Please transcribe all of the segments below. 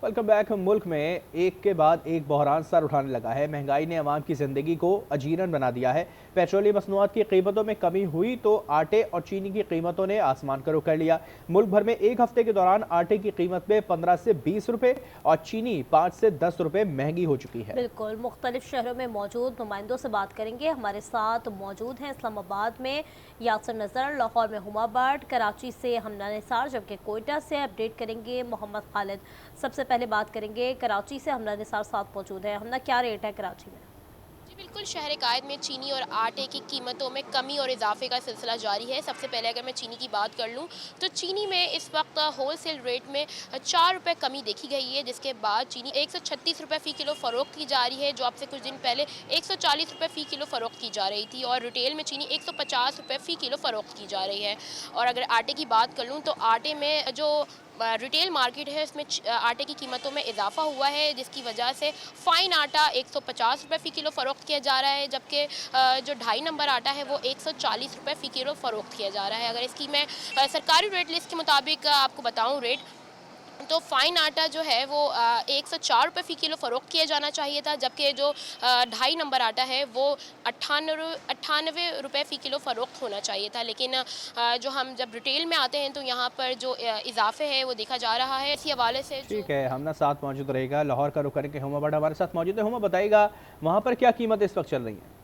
Welcome back. मुल्क में एक के बाद एक बहरान सर उठाने लगा है। महंगाई ने अवाम की जिंदगी को अजीरन बना दिया है। पेट्रोलियम मसनूआत की कीमतों में कमी हुई तो आटे और चीनी की कीमतों ने आसमान का रुख कर लिया। मुल्क भर में एक हफ्ते के दौरान आटे की कीमत में 15 से 20 रुपए और चीनी 5 से 10 रुपए महंगी हो चुकी है। बिल्कुल, मुख्तलिफ शहरों में मौजूद नुमाइंदों से बात करेंगे। हमारे साथ मौजूद हैं इस्लामाबाद में यासर नज़र, लाहौर में हुमा भट्ट, कराची से हमना निसार, जबकि कोयटा से अपडेट करेंगे मोहम्मद खालिद। सबसे पहले बात करेंगे कराची से, हमना निसार साथ मौजूद है। हमना, क्या रेट है कराची में? जी बिल्कुल, शहर कायद में चीनी और आटे की कीमतों में कमी और इजाफे का सिलसिला जारी है। सबसे पहले अगर मैं चीनी की बात कर लूँ तो चीनी में इस वक्त होल सेल रेट में 4 रुपये कमी देखी गई है, जिसके बाद चीनी 136 रुपये फ़ी किलो फ़रोख्त की जा रही है, जो अब से कुछ दिन पहले 140 रुपये फ़ी किलो फ़रोख्त की जा रही थी। और रिटेल में चीनी 150 रुपये फ़ी किलो फ़रोख्त की जा रही है। और अगर आटे की बात कर लूँ तो आटे में जो रिटेल मार्केट है इसमें आटे की कीमतों में इजाफा हुआ है, जिसकी वजह से फ़ाइन आटा 150 रुपये फ़ी किलो फ़रोख्त किया जा रहा है, जबकि जो 2.5 नंबर आटा है वो 140 रुपये फ़ी किलो फ़रोख्त किया जा रहा है। अगर इसकी मैं सरकारी रेट लिस्ट के मुताबिक आपको बताऊं रेट, तो फ़ाइन आटा जो है वो 104 रुपये फ़ी किलो फ़रोख्त किया जाना चाहिए था, जबकि जो 2.5 नंबर आटा है वो 98 रुपये फ़ी किलो फ़रोख्त होना चाहिए था। लेकिन जो हम जब रिटेल में आते हैं तो यहाँ पर जो इजाफे है वो देखा जा रहा है। इसी हवाले से ठीक है, हमना साथ मौजूद रहेगा। लाहौर का रुख करेंगे। हुमा भट्ट हमारे साथ मौजूद है। हुमा, बताइएगा वहाँ पर क्या कीमत इस वक्त चल रही है?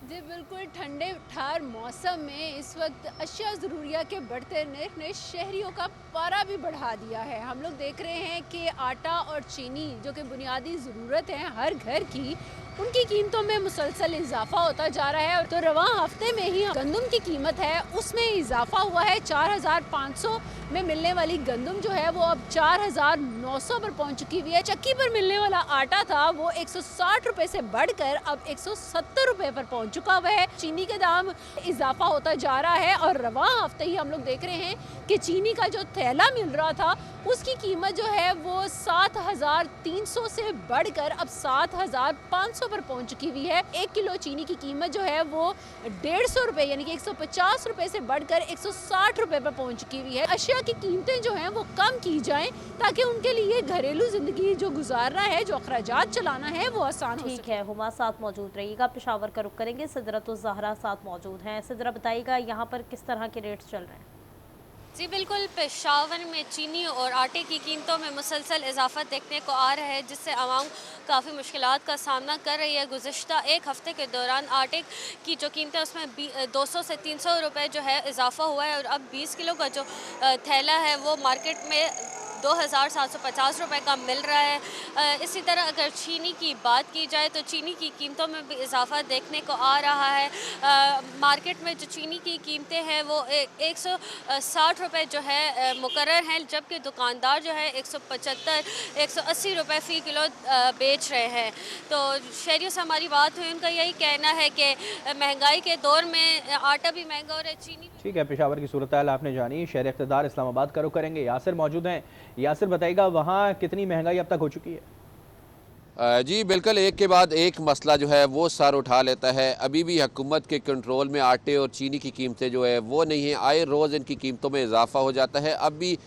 जी बिल्कुल, ठंडे ठार मौसम में इस वक्त अशिया ज़रूरिया के बढ़ते नर्ख ने शहरियों का पारा भी बढ़ा दिया है। हम लोग देख रहे हैं कि आटा और चीनी जो कि बुनियादी ज़रूरत है हर घर की, उनकी कीमतों में मुसलसल इजाफा होता जा रहा है। तो रवां हफ्ते में ही गंदम की कीमत है उसमें इजाफा हुआ है। 4500 में मिलने वाली गंदम जो है वो अब 4900 पर पहुंच चुकी हुई है। चक्की पर मिलने वाला आटा था वो 160 रुपए से बढ़कर अब 170 रुपए पर पहुंच चुका हुआ है। चीनी के दाम इजाफा होता जा रहा है और रवां हफ्ते ही हम लोग देख रहे हैं कि चीनी का जो थैला मिल रहा था उसकी कीमत जो है वो 7300 से बढ़कर अब 7500 पर पहुंच चुकी हुई है। 1 किलो चीनी की कीमत जो है वो 150 रुपए यानी कि 150 रुपए से बढ़कर 160 रुपए पर पहुंच चुकी हुई है। अशिया की कीमतें जो हैं वो कम की जाएं ताकि उनके लिए घरेलू जिंदगी जो गुजारना है, जो अखराजात चलाना है वो आसान हो सके। ठीक है, हुमा साथ मौजूद रहिएगा। पेशावर का रुख करेंगे, सिदरतुज़्ज़हरा साथ मौजूद हैं। सिदरा, बताइएगा यहाँ पर किस तरह के रेट्स चल रहे हैं? जी बिल्कुल, पेशावर में चीनी और आटे की कीमतों में मुसलसल इजाफा देखने को आ रहा है, जिससे आवाम काफ़ी मुश्किलात का सामना कर रही है। गुज़िश्ता एक हफ़्ते के दौरान आटे की जो कीमत है उसमें 200 से 300 रुपये जो है इजाफा हुआ है और अब 20 किलो का जो थैला है वो मार्केट में 2750 रुपये का मिल रहा है। इसी तरह अगर चीनी की बात की जाए तो चीनी की कीमतों में भी इजाफा देखने को आ रहा है। मार्केट में जो चीनी की कीमतें हैं वो 160 रुपये जो है मुकर्रर हैं, जबकि दुकानदार जो है 175 180 रुपये फ़ी किलो बेच रहे हैं। तो शहरियों से हमारी बात हुई, उनका यही कहना है कि महंगाई के दौर में आटा भी महंगा हो रहा है, चीनी। ठीक है, पेशावर की सूरत हाल आपने जानी। शहर इक़्तिदार इस्लामाबाद का रुख करेंगे। यासिर मौजूद हैं। यासिर, बताइएगा वहाँ कितनी महंगाई अब तक हो चुकी है? जी बिल्कुल, एक के बाद एक मसला जो है वो सर उठा लेता है। अभी भी हुकूमत के कंट्रोल में आटे और चीनी की कीमतें जो है वो नहीं है। आए रोज़ इनकी कीमतों में इजाफा हो जाता है। अब भी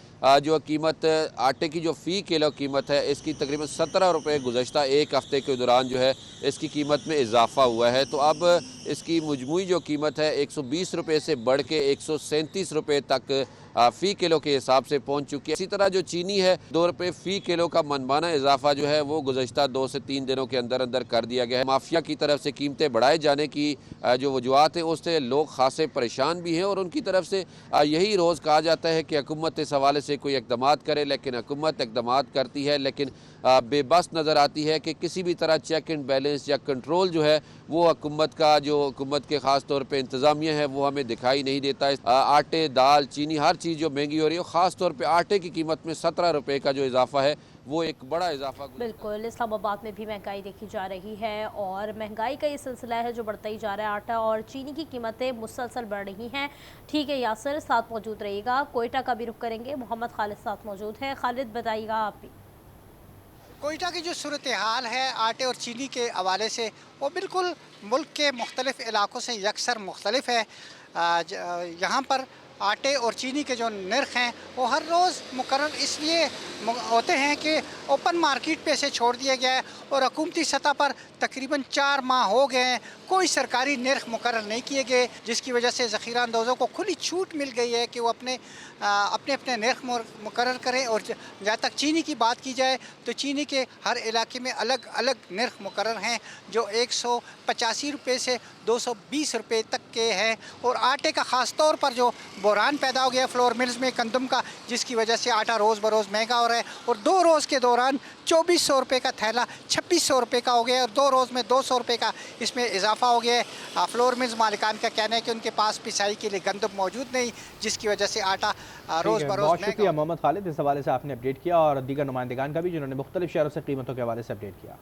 जो कीमत आटे की जो फ़ी किलो कीमत है इसकी तकरीबन 17 रुपये गुज़श्ता एक हफ़्ते के दौरान जो है इसकी कीमत में इजाफा हुआ है। तो अब इसकी मजमूई जो कीमत है 120 रुपये से बढ़ के 137 रुपये तक फ़ी किलो के हिसाब से पहुंच चुकी है। इसी तरह जो चीनी है 2 रुपये फ़ी किलो का मनमाना इजाफा जो है वो गुज़श्ता 2 से 3 दिनों के अंदर अंदर कर दिया गया है। माफिया की तरफ से कीमतें बढ़ाए जाने की जो वजूहत है उससे लोग खासे परेशान भी हैं और उनकी तरफ से यही रोज़ कहा जाता है कि हुकूमत इस हवाले से कोई इक़दाम करे, लेकिन हुकूमत इक़दाम करती है लेकिन बेबस नज़र आती है कि किसी भी तरह चेक एंड बैलेंस या कंट्रोल जो है वो हुकूमत का, जो हुकूमत के ख़ास तौर पे इंतज़ामिया है वो हमें दिखाई नहीं देता है। आटे, दाल, चीनी हर चीज़ जो महंगी हो रही है, ख़ास तौर पे आटे की कीमत में 17 रुपये का जो इजाफा है वो एक बड़ा इजाफा। बिल्कुल, इस्लामाबाद में भी महंगाई देखी जा रही है और महंगाई का ये सिलसिला है जो बढ़ता ही जा रहा है। आटा और चीनी की कीमतें मुसलसल बढ़ रही हैं। ठीक है यासिर, साथ मौजूद रहिएगा। कोयटा का भी रुख करेंगे, मोहम्मद खालिद साथ मौजूद हैं। खालिद, बताइएगा आप भी। कोयटा की जो सूरत हाल है आटे और चीनी के हवाले से वो बिल्कुल मुल्क के मुख्तलिफ़ इलाकों से यकसर मुख्तलिफ है। यहाँ पर आटे और चीनी के जो नर्ख हैं वो हर रोज़ मुकर्रर इसलिए होते हैं कि ओपन मार्केट पे से छोड़ दिया गया है और हुकूमती सतह पर तकरीबन 4 माह हो गए हैं, कोई सरकारी नर्ख मुकर्रर नहीं किए गए, जिसकी वजह से ज़ख़ीरा अंदोज़ों को खुली छूट मिल गई है कि वो अपने अपने नर्ख मुकर्रर करें। और जहाँ तक चीनी की बात की जाए तो चीनी के हर इलाके में अलग अलग नर्ख मुकर्रर हैं, जो 185 रुपये से 220 रुपये तक के हैं। और आटे का ख़ास तौर पर जो बहरान पैदा हो गया फ्लोर मिल्स में गंदम का, जिसकी वजह से आटा रोज़ बरोज़ महंगा हो रहा है और 2 रोज़ के दौरान 2400 रुपये का थैला 2600 रुपये का हो गया और 2 रोज़ में 200 रुपये का इसमें इजाफा हो गया है। फ्लोर मिल्स मालिकान का कहना है कि उनके पास पिसाई के लिए गंदम मौजूद नहीं, जिसकी वजह से आटा रोज़ बरोज़ बहुत शुक्रिया मोहम्मद खालिद, इस हवाले से आपने अपडेट किया और दीगर नुमाइंदगान का भी, जिन्होंने मुख्तलिफ शहरों से कीमतों के हवाले से अपडेट किया।